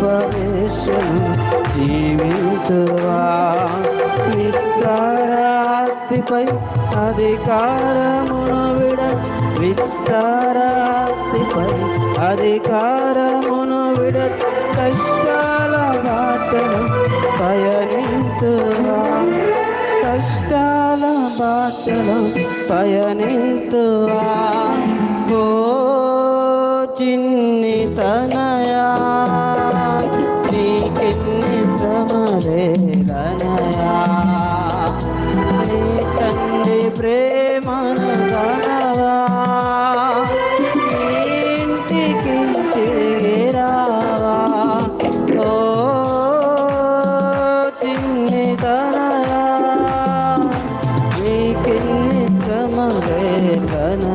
ఉపదేశం జీవితువా. విస్తారాస్తిపై అధికారమును విడచి, విస్తారాస్తిపై అధికారమును విడచి, కష్టాల బాటను పయనింతువా, కష్టాల బాటలో పయనింతువా.